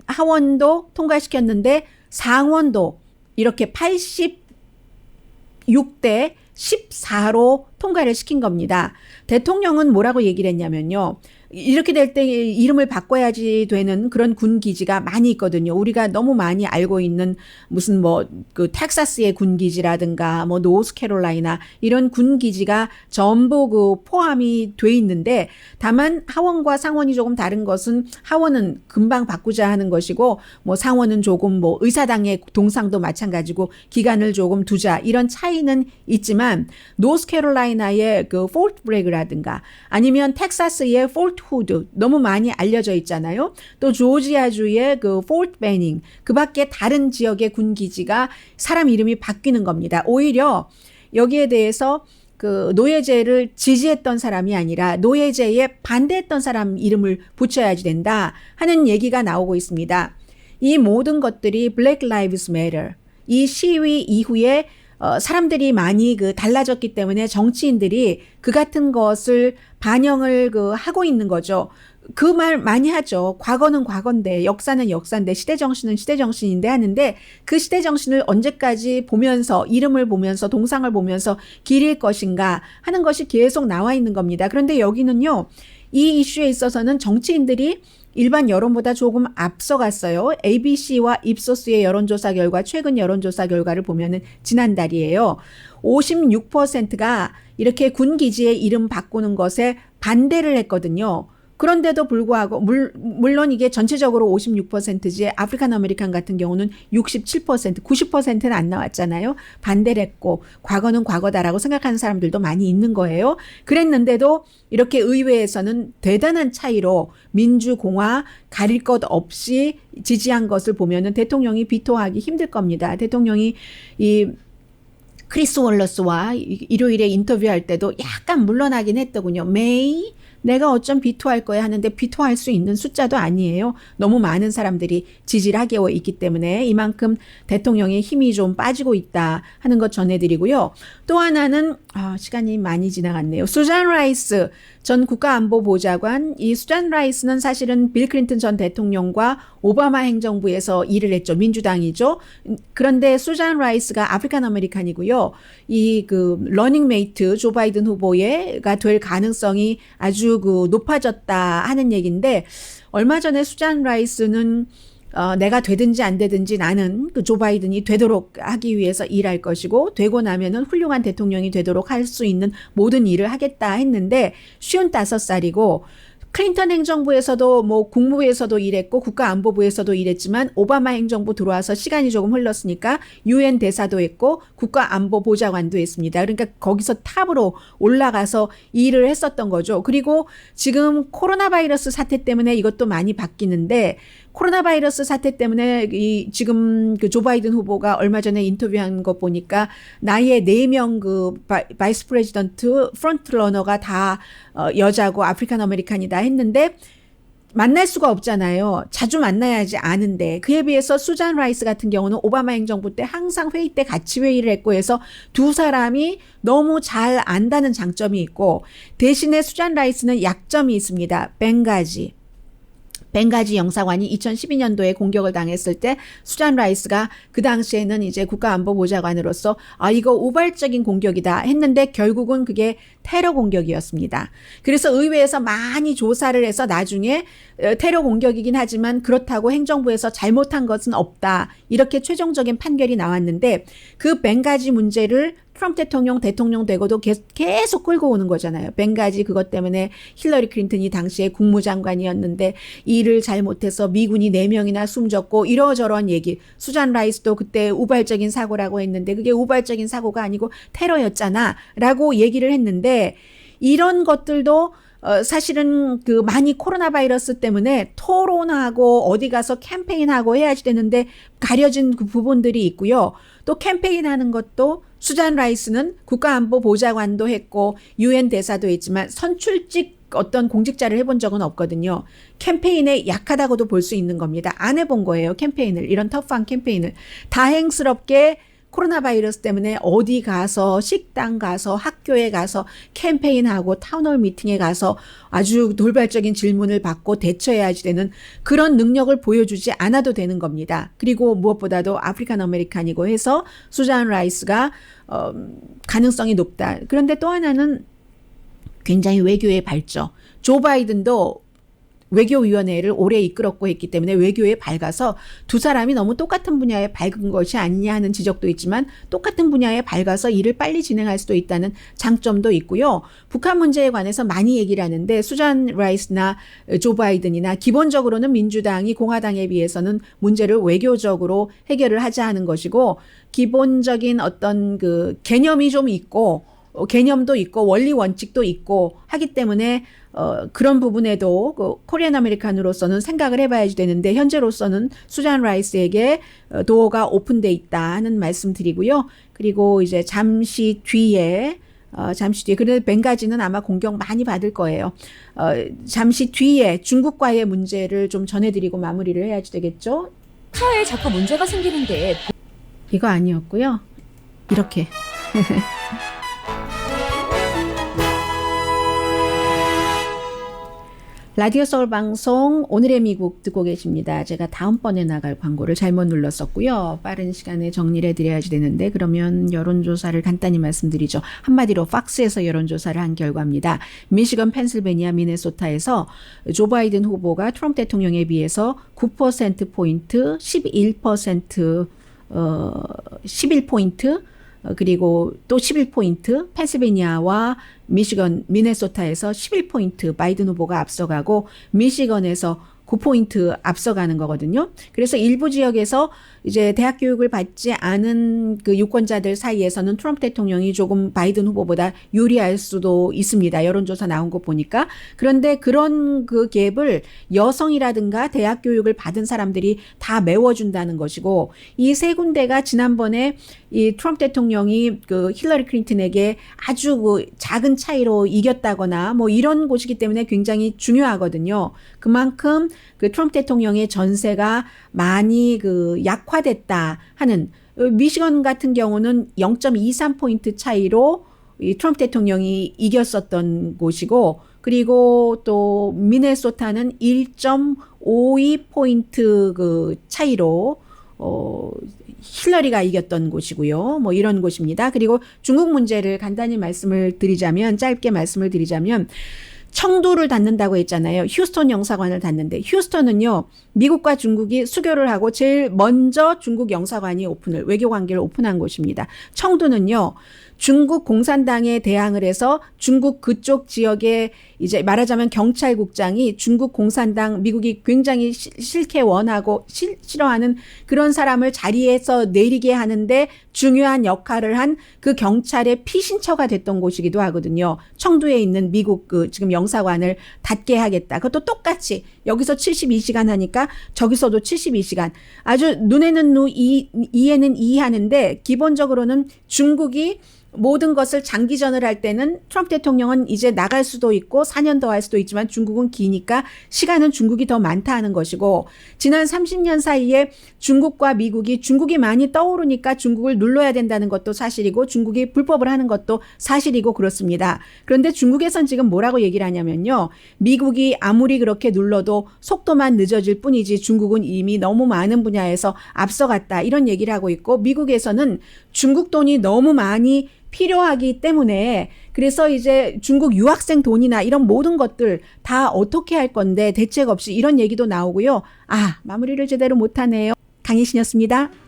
하원도 통과시켰는데 상원도 이렇게 86대 14로 통과를 시킨 겁니다. 대통령은 뭐라고 얘기를 했냐면요. 이렇게 될 때 이름을 바꿔야지 되는 그런 군 기지가 많이 있거든요. 우리가 너무 많이 알고 있는 무슨 뭐 그 텍사스의 군 기지라든가 뭐 노스캐롤라이나 이런 군 기지가 전부 그 포함이 돼 있는데, 다만 하원과 상원이 조금 다른 것은 하원은 금방 바꾸자 하는 것이고 뭐 상원은 조금 뭐 의사당의 동상도 마찬가지고 기간을 조금 두자 이런 차이는 있지만, 노스캐롤라이나의 그 폴트 브래그라든가 아니면 텍사스의 폴트 후드 너무 많이 알려져 있잖아요. 또 조지아주의 그 폴트 베닝, 그 밖에 다른 지역의 군 기지가 사람 이름이 바뀌는 겁니다. 오히려 여기에 대해서 그 노예제를 지지했던 사람이 아니라 노예제에 반대했던 사람 이름을 붙여야지 된다 하는 얘기가 나오고 있습니다. 이 모든 것들이 Black Lives Matter, 이 시위 이후에 사람들이 많이 그 달라졌기 때문에 정치인들이 그 같은 것을 반영을 그 하고 있는 거죠. 그 말 많이 하죠. 과거는 과거인데, 역사는 역사인데, 시대정신은 시대정신인데 하는데, 그 시대정신을 언제까지 보면서, 이름을 보면서, 동상을 보면서 기릴 것인가 하는 것이 계속 나와 있는 겁니다. 그런데 여기는요, 이 이슈에 있어서는 정치인들이 일반 여론보다 조금 앞서갔어요. ABC와 입소스의 여론조사 결과, 최근 여론조사 결과를 보면은 지난달이에요. 56%가 이렇게 군 기지의 이름 바꾸는 것에 반대를 했거든요. 그런데도 불구하고 물론 이게 전체적으로 56%지 아프리칸 아메리칸 같은 경우는 67%, 90%는 안 나왔잖아요. 반대를 했고 과거는 과거다라고 생각하는 사람들도 많이 있는 거예요. 그랬는데도 이렇게 의회에서는 대단한 차이로 민주공화 가릴 것 없이 지지한 것을 보면은 대통령이 비토하기 힘들 겁니다. 대통령이 이 크리스 월러스와 일요일에 인터뷰할 때도 약간 물러나긴 했더군요. 메이, 내가 어쩜 비토할 거야 하는데 비토할 수 있는 숫자도 아니에요. 너무 많은 사람들이 지지를 하게 있기 때문에 이만큼 대통령의 힘이 좀 빠지고 있다 하는 것 전해드리고요. 또 하나는 시간이 많이 지나갔네요. 수잔 라이스 전 국가안보보좌관, 이 수잔 라이스는 사실은 빌 클린턴 전 대통령과 오바마 행정부에서 일을 했죠. 민주당이죠. 그런데 수잔 라이스가 아프리칸 아메리칸이고요. 이 그 러닝메이트 조 바이든 후보가 될 가능성이 아주 그 높아졌다 하는 얘기인데, 얼마 전에 수잔 라이스는 내가 되든지 안 되든지 나는 그 조 바이든이 되도록 하기 위해서 일할 것이고, 되고 나면은 훌륭한 대통령이 되도록 할 수 있는 모든 일을 하겠다 했는데 55살이고, 클린턴 행정부에서도 뭐 국무부에서도 일했고 국가안보부에서도 일했지만 오바마 행정부 들어와서 시간이 조금 흘렀으니까 UN 대사도 했고 국가안보보좌관도 했습니다. 그러니까 거기서 탑으로 올라가서 일을 했었던 거죠. 그리고 지금 코로나 바이러스 사태 때문에 이것도 많이 바뀌는데, 코로나 바이러스 사태 때문에 지금 그 조 바이든 후보가 얼마 전에 인터뷰한 거 보니까 나의 4명 그 바이스 프레지던트 프론트 러너가 다 여자고 아프리칸 아메리칸이다 했는데 만날 수가 없잖아요. 자주 만나야지 아는데. 그에 비해서 수잔 라이스 같은 경우는 오바마 행정부 때 항상 회의 때 같이 회의를 했고 해서 두 사람이 너무 잘 안다는 장점이 있고, 대신에 수잔 라이스는 약점이 있습니다. 벵가지. 벵가지 영사관이 2012년도에 공격을 당했을 때 수잔 라이스가 그 당시에는 이제 국가안보보좌관으로서 이거 우발적인 공격이다 했는데 결국은 그게 테러 공격이었습니다. 그래서 의회에서 많이 조사를 해서 나중에 테러 공격이긴 하지만 그렇다고 행정부에서 잘못한 것은 없다. 이렇게 최종적인 판결이 나왔는데 그 벵가지 문제를 트럼프 대통령 되고도 계속 끌고 오는 거잖아요. 벵가지 그것 때문에 힐러리 클린턴이 당시에 국무장관이었는데 일을 잘못해서 미군이 4명이나 숨졌고 이러저러한 얘기. 수잔 라이스도 그때 우발적인 사고라고 했는데 그게 우발적인 사고가 아니고 테러였잖아 라고 얘기를 했는데 이런 것들도 사실은 그 많이 코로나 바이러스 때문에 토론하고 어디 가서 캠페인하고 해야지 되는데 가려진 그 부분들이 있고요. 또 캠페인하는 것도 수잔 라이스는 국가안보보좌관도 했고 유엔 대사도 했지만 선출직 어떤 공직자를 해본 적은 없거든요. 캠페인에 약하다고도 볼 수 있는 겁니다. 안 해본 거예요. 캠페인을. 이런 터프한 캠페인을. 다행스럽게 코로나 바이러스 때문에 어디 가서 식당 가서 학교에 가서 캠페인하고 타운홀 미팅에 가서 아주 돌발적인 질문을 받고 대처해야지 되는 그런 능력을 보여주지 않아도 되는 겁니다. 그리고 무엇보다도 아프리칸 아메리칸이고 해서 수잔 라이스가 가능성이 높다. 그런데 또 하나는 굉장히 외교에 밝죠. 조 바이든도 외교위원회를 오래 이끌었고 했기 때문에 외교에 밝아서 두 사람이 너무 똑같은 분야에 밝은 것이 아니냐 하는 지적도 있지만 똑같은 분야에 밝아서 일을 빨리 진행할 수도 있다는 장점도 있고요. 북한 문제에 관해서 많이 얘기를 하는데 수잔 라이스나 조 바이든이나 기본적으로는 민주당이 공화당에 비해서는 문제를 외교적으로 해결을 하자 하는 것이고 기본적인 어떤 그 개념이 좀 있고 개념도 있고 원리 원칙도 있고 하기 때문에 그런 부분에도 그 코리안 아메리칸으로서는 생각을 해봐야지 되는데 현재로서는 수잔 라이스에게 도어가 오픈돼 있다는 말씀드리고요. 그리고 이제 잠시 뒤에 그런데 벵가지는 아마 공격 많이 받을 거예요. 잠시 뒤에 중국과의 문제를 좀 전해드리고 마무리를 해야지 되겠죠. 차에 자꾸 문제가 생기는데 이거 아니었고요. 이렇게. 라디오 서울 방송 오늘의 미국 듣고 계십니다. 제가 다음번에 나갈 광고를 잘못 눌렀었고요. 빠른 시간에 정리를 해드려야지 되는데 그러면 여론조사를 간단히 말씀드리죠. 한마디로 팍스에서 여론조사를 한 결과입니다. 미시건, 펜실베니아, 미네소타에서 조 바이든 후보가 트럼프 대통령에 비해서 9%포인트, 11포인트 그리고 또 11포인트 펜실베니아와 미시건, 미네소타에서 11포인트 바이든 후보가 앞서가고 미시건에서 9포인트 앞서가는 거거든요. 그래서 일부 지역에서 이제 대학 교육을 받지 않은 그 유권자들 사이에서는 트럼프 대통령이 조금 바이든 후보보다 유리할 수도 있습니다. 여론조사 나온 거 보니까. 그런데 그런 그 갭을 여성이라든가 대학 교육을 받은 사람들이 다 메워준다는 것이고 이 세 군데가 지난번에 이 트럼프 대통령이 그 힐러리 클린턴에게 아주 그 작은 차이로 이겼다거나 뭐 이런 곳이기 때문에 굉장히 중요하거든요. 그만큼 그 트럼프 대통령의 전세가 많이 그 약화됐다 하는 미시건 같은 경우는 0.23포인트 차이로 이 트럼프 대통령이 이겼었던 곳이고 그리고 또 미네소타는 1.52포인트 그 차이로 힐러리가 이겼던 곳이고요. 뭐 이런 곳입니다. 그리고 중국 문제를 간단히 짧게 말씀을 드리자면 청두를 닫는다고 했잖아요. 휴스턴 영사관을 닫는데 휴스턴은요. 미국과 중국이 수교를 하고 제일 먼저 중국 영사관이 외교 관계를 오픈한 곳입니다. 청두는요. 중국 공산당에 대항을 해서 중국 그쪽 지역에 이제 말하자면 경찰국장이 중국 공산당 미국이 굉장히 싫게 원하고 싫어하는 그런 사람을 자리에서 내리게 하는데 중요한 역할을 한 그 경찰의 피신처가 됐던 곳이기도 하거든요. 청두에 있는 미국 그 지금 영사관을 닫게 하겠다. 그것도 똑같이 여기서 72시간 하니까 저기서도 72시간. 아주 눈에는 눈, 이에는 이 하는데 기본적으로는 중국이 모든 것을 장기전을 할 때는 트럼프 대통령은 이제 나갈 수도 있고 4년 더 할 수도 있지만 중국은 기니까 시간은 중국이 더 많다 하는 것이고, 지난 30년 사이에 중국과 미국이 중국이 많이 떠오르니까 중국을 눌러야 된다는 것도 사실이고 중국이 불법을 하는 것도 사실이고 그렇습니다. 그런데 중국에선 지금 뭐라고 얘기를 하냐면요. 미국이 아무리 그렇게 눌러도 속도만 늦어질 뿐이지 중국은 이미 너무 많은 분야에서 앞서갔다, 이런 얘기를 하고 있고, 미국에서는 중국 돈이 너무 많이 필요하기 때문에 그래서 이제 중국 유학생 돈이나 이런 모든 것들 다 어떻게 할 건데 대책 없이, 이런 얘기도 나오고요. 마무리를 제대로 못하네요. 강희신이었습니다.